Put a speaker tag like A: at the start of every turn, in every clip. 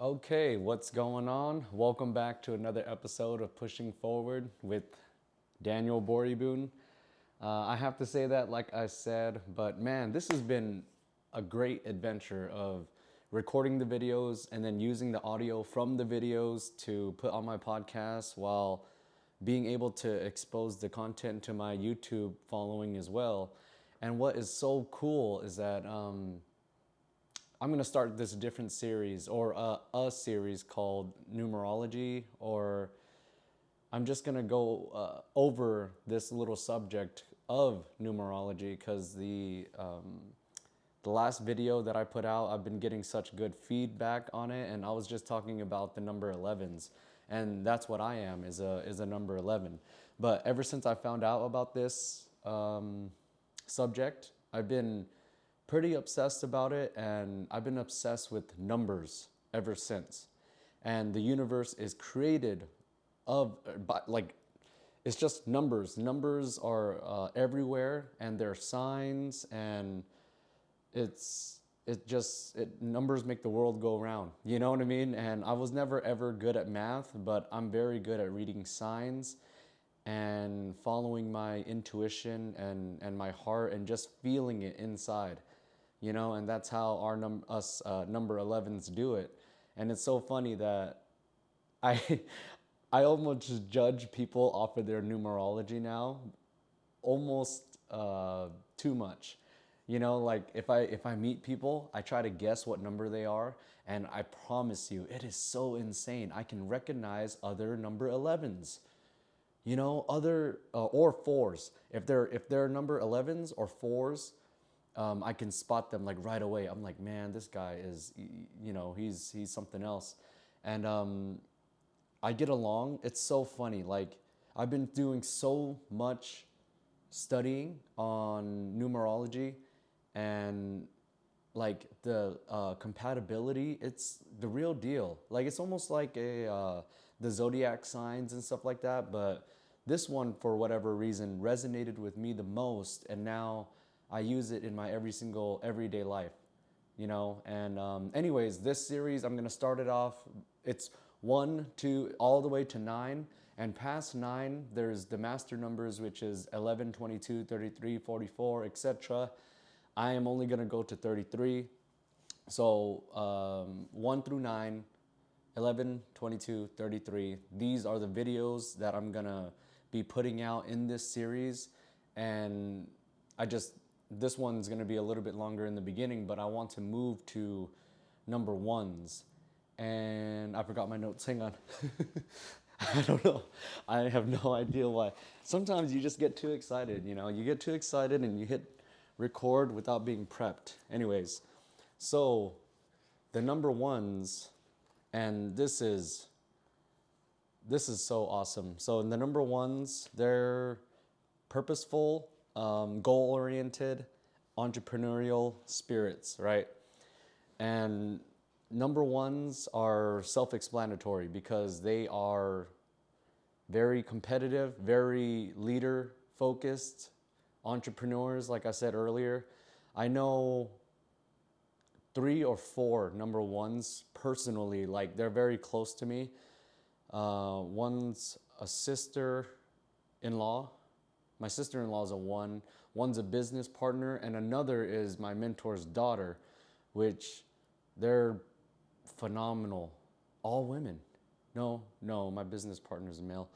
A: Okay, what's going on? Welcome back to another episode of Pushing Forward with Daniel Boriboon. I have to say that, like I said, but man, this has been a great adventure of recording the videos and then using the audio from the videos to put on my podcast while being able to expose the content to my YouTube following as well. And what is so cool is that I'm going to start this different series or a series called Numerology, or I'm just going to go over this little subject of numerology because the last video that I put out, I've been getting such good feedback on it, and I was just talking about the number 11s, and that's what I am is a number 11. But ever since I found out about this subject, I've been pretty obsessed about it, and I've been obsessed with numbers ever since. And the universe is created of like it's just numbers. Numbers are everywhere, and they're signs, and it numbers make the world go round. You know what I mean? And I was never ever good at math, but I'm very good at reading signs and following my intuition and my heart and just feeling it inside, and that's how us number 11s do it. And it's so funny that I I almost just judge people off of their numerology now, almost too much. Like if I meet people, I try to guess what number they are, and I promise you, it is so insane. I can recognize other number 11s, other or fours. If they're number 11s or fours, I can spot them like right away. I'm like, man, this guy is, he's something else, and I get along. It's so funny. Like I've been doing so much studying on numerology, and like the compatibility. It's the real deal. Like it's almost like the zodiac signs and stuff like that. But this one, for whatever reason, resonated with me the most, and now I use it in my every single everyday life. And anyways, this series I'm gonna start it off. It's 1 2 all the way to 9, and past 9 there's the master numbers, which is 11, 22, 33, 44, etc. I am only gonna go to 33. So 1 through 9, 11, 22, 33. These are the videos that I'm gonna be putting out in this series. And I just, this one's gonna be a little bit longer in the beginning, but I want to move to number ones. And I forgot my notes, hang on. I don't know. I have no idea why. Sometimes you just get too excited, you get too excited and you hit record without being prepped. Anyways, so the number ones, and this is so awesome. So in the number ones, they're purposeful, goal-oriented, entrepreneurial spirits, right? And number ones are self-explanatory because they are very competitive, very leader focused entrepreneurs. Like I said earlier, I know 3 or 4 number ones personally. Like they're very close to me. One's a sister-in-law. My sister-in-law is a 1. One's a business partner, and another is my mentor's daughter, which they're phenomenal. All women. No, my business partner's a male,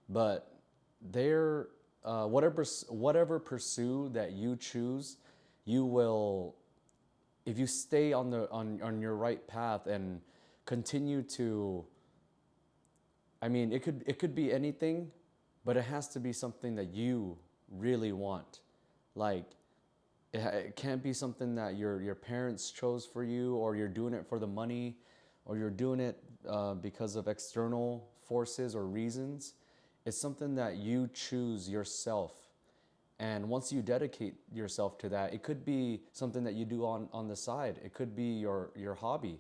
A: but they're whatever pursuit that you choose, you will, if you stay on your right path and continue to, I mean, it could be anything, but it has to be something that you really want. Like it can't be something that your parents chose for you, or you're doing it for the money, or you're doing it because of external forces or reasons. It's something that you choose yourself. And once you dedicate yourself to that, it could be something that you do on the side. It could be your hobby,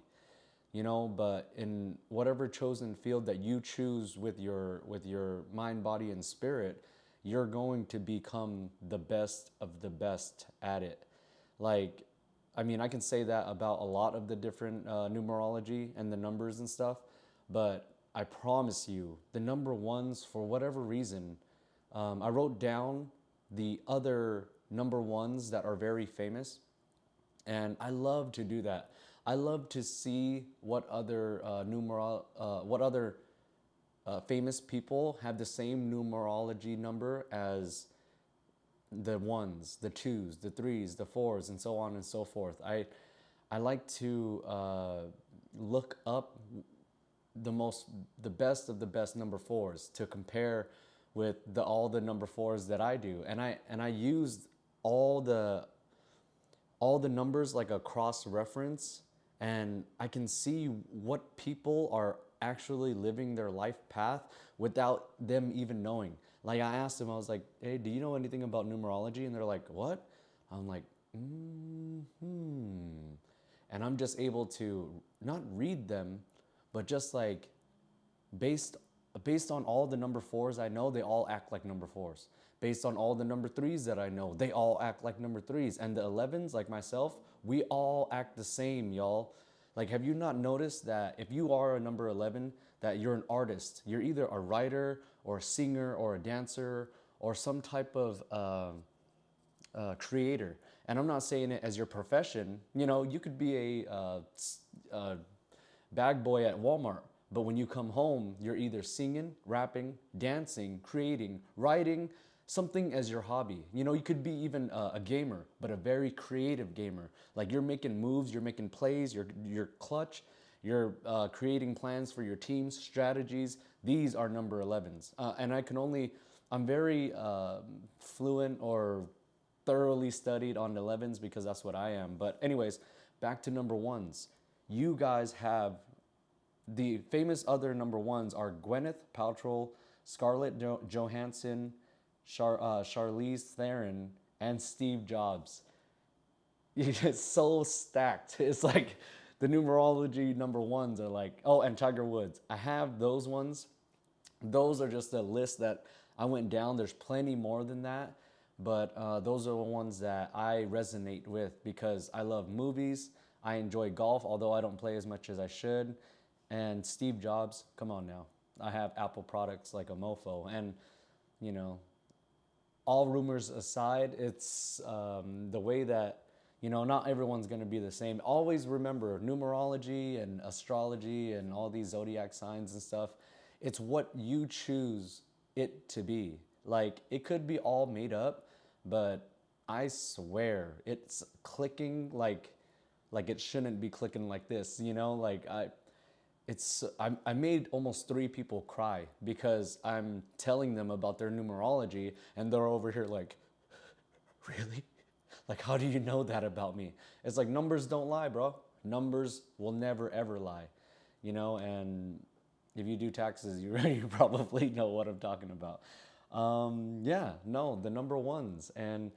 A: but in whatever chosen field that you choose with your mind, body, and spirit, you're going to become the best of the best at it. Like I mean, I can say that about a lot of the different numerology and the numbers and stuff, but I promise you, the number ones, for whatever reason, I wrote down the other number ones that are very famous, and I love to do that. I love to see what other famous people have the same numerology number as the ones, the twos, the threes, the fours, and so on and so forth. I like to look up the most, the best of the best number fours to compare with all the number fours that I do, and I used all the all the numbers like a cross reference, and I can see what people are actually living their life path without them even knowing. Like I asked them, I was like, "Hey, do you know anything about numerology?" And they're like, "What?" I'm like, "Hmm." And I'm just able to not read them, but just like based based on all the number fours I know, they all act like number fours. Based on all the number threes that I know, they all act like number threes. And the 11s, like myself, we all act the same, y'all. Like, have you not noticed that if you are a number 11, that you're an artist? You're either a writer or a singer or a dancer or some type of creator. And I'm not saying it as your profession. You know, you could be a bag boy at Walmart, but when you come home, you're either singing, rapping, dancing, creating, writing, something as your hobby. You know, you could be even a gamer, but a very creative gamer. Like you're making moves, you're making plays, you're clutch, you're creating plans for your teams, strategies. These are number 11s. And I'm very fluent or thoroughly studied on 11s because that's what I am. But anyways, back to number ones. You guys have the famous other number ones are Gwyneth Paltrow, Scarlett Johansson, Charlize Theron, and Steve Jobs. It's so stacked. It's like the numerology number ones are like, oh, and Tiger Woods. I have those ones. Those are just a list that I went down. There's plenty more than that, but those are the ones that I resonate with because I love movies. I enjoy golf, although I don't play as much as I should. And Steve Jobs, come on now. I have Apple products like a mofo. And, you know, all rumors aside, it's the way that, you know, not everyone's going to be the same. Always remember numerology and astrology and all these zodiac signs and stuff. It's what you choose it to be. Like, it could be all made up, but I swear it's clicking like it shouldn't be clicking like this, you know? Like, I made almost 3 people cry because I'm telling them about their numerology and they're over here like, really? Like, how do you know that about me? It's like numbers don't lie, bro. Numbers will never ever lie, you know. And if you do taxes, you probably know what I'm talking about. Yeah, no, the number ones, and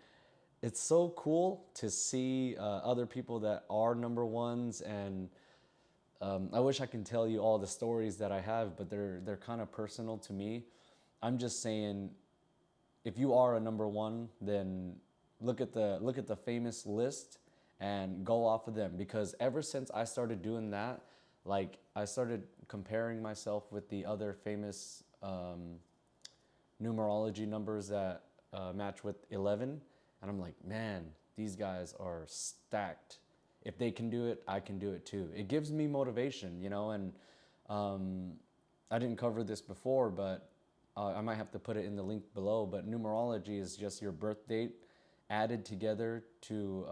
A: it's so cool to see other people that are number ones, and I wish I can tell you all the stories that I have, but they're kind of personal to me. I'm just saying, if you are a number one, then look at the famous list and go off of them. Because ever since I started doing that, like I started comparing myself with the other famous numerology numbers that match with 11, and I'm like, man, these guys are stacked. If they can do it, I can do it too. It gives me motivation, you know. And I didn't cover this before, but I might have to put it in the link below. But numerology is just your birth date added together to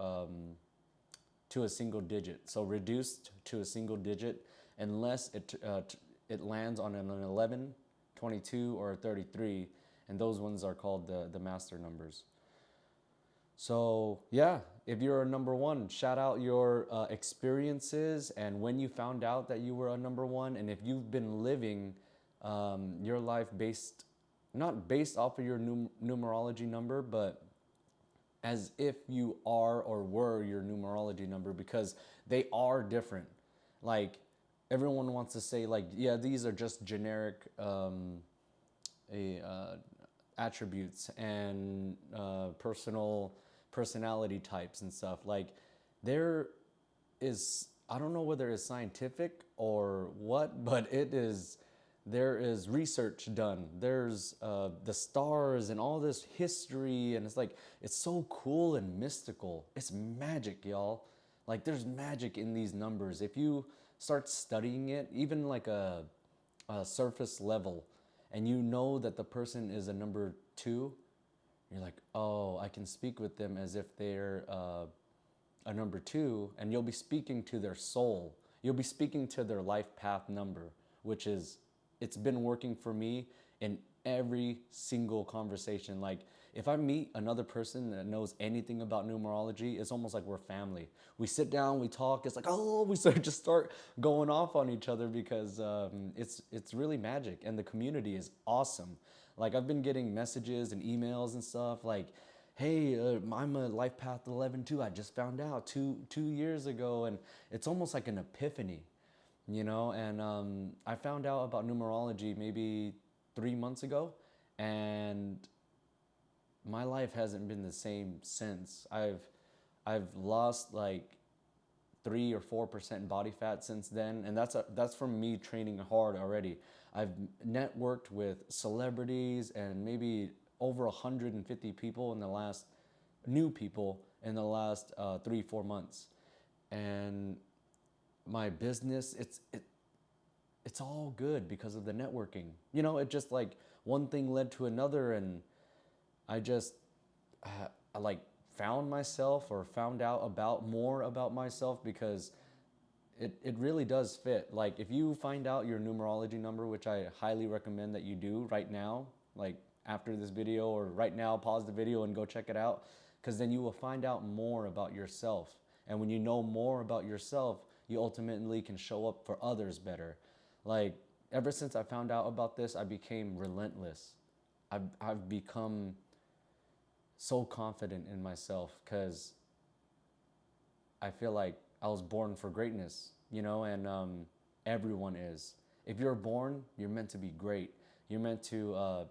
A: a single digit. So reduced to a single digit, unless it lands on an 11, 22, or a 33, and those ones are called the master numbers. So yeah, if you're a number one, shout out your experiences and when you found out that you were a number one, and if you've been living your life not based off of your numerology number, but as if you are or were your numerology number, because they are different. Like everyone wants to say, like, yeah, these are just generic attributes and personality types and stuff. Like there is, I don't know whether it's scientific or what, but there is research done. There's the stars and all this history, and it's like, it's so cool and mystical. It's magic, y'all. Like, there's magic in these numbers. If you start studying it, even like a surface level, and you know that the person is a number two, you're like, oh, I can speak with them as if they're a number two, and you'll be speaking to their soul. You'll be speaking to their life path number, which is, it's been working for me in every single conversation. Like, if I meet another person that knows anything about numerology, it's almost like we're family. We sit down, we talk. It's like, oh, we just start going off on each other because it's really magic, and the community is awesome. Like, I've been getting messages and emails and stuff like, hey, I'm a life path 11 too. I just found out two years ago, and it's almost like an epiphany, you know. And I found out about numerology maybe 3 months ago, and my life hasn't been the same since. I've lost like 3 or 4% body fat since then, and that's from me training hard already. I've networked with celebrities and maybe over 150 people in the last new people in the last 3 4 months, and my business, it's all good because of the networking. You know, it just like one thing led to another, and I just I like found myself, or found out about more about myself, because it really does fit. Like, if you find out your numerology number, which I highly recommend that you do right now, like after this video, or right now, pause the video and go check it out, because then you will find out more about yourself. And when you know more about yourself, you ultimately can show up for others better. Like, ever since I found out about this, I became relentless. I've become so confident in myself, because I feel like I was born for greatness, you know, and everyone is. If you're born, you're meant to be great. You're meant to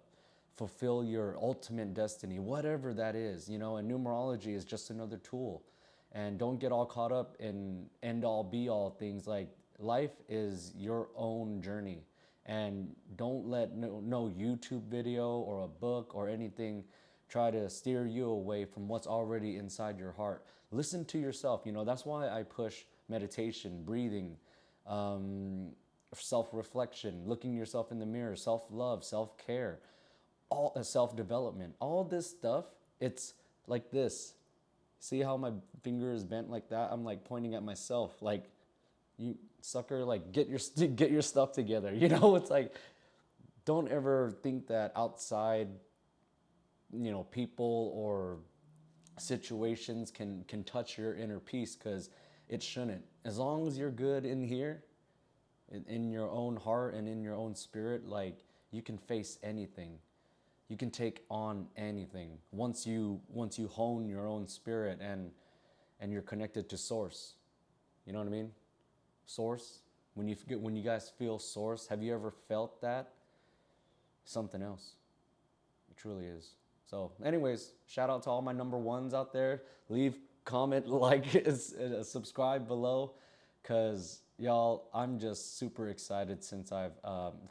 A: fulfill your ultimate destiny, whatever that is, you know, and numerology is just another tool. And don't get all caught up in end all be all things. Like, life is your own journey. And don't let no YouTube video or a book or anything try to steer you away from what's already inside your heart. Listen to yourself. You know, that's why I push meditation, breathing, self-reflection, looking yourself in the mirror, self-love, self-care, all self-development. All this stuff, it's like this. See how my finger is bent like that? I'm like pointing at myself, like, you sucker, like, get your stuff together. You know, it's like, don't ever think that outside, you know, people or situations can touch your inner peace, because it shouldn't. As long as you're good in here, in your own heart and in your own spirit, like, you can face anything. You can take on anything once you hone your own spirit, and you're connected to source. You know what I mean? Source. When you guys feel source, have you ever felt that? Something else. It truly is. So anyways, shout out to all my number ones out there. Leave, comment, like, subscribe below, because y'all, I'm just super excited since I've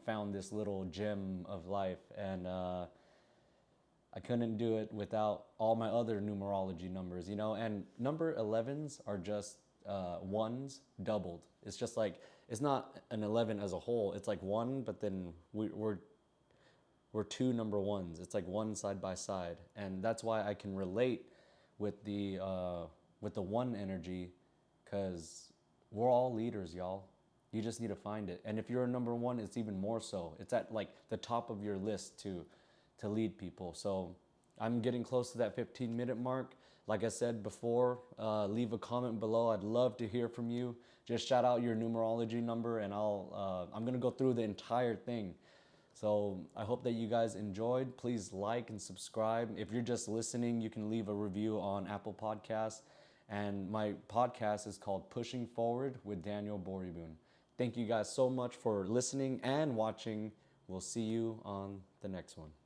A: found this little gem of life, and I couldn't do it without all my other numerology numbers, you know. And number 11s are just ones doubled. It's just like, it's not an 11 as a whole. It's like one, but then we're two number ones. It's like one side by side, and that's why I can relate with the one energy, because we're all leaders, y'all. You just need to find it. And if you're a number one, it's even more so. It's at like the top of your list to lead people. So I'm getting close to that 15-minute mark. Like I said before, leave a comment below. I'd love to hear from you. Just shout out your numerology number, and I'm gonna go through the entire thing. So I hope that you guys enjoyed. Please like and subscribe. If you're just listening, you can leave a review on Apple Podcasts. And my podcast is called Pushing Forward with Daniel Boribun. Thank you guys so much for listening and watching. We'll see you on the next one.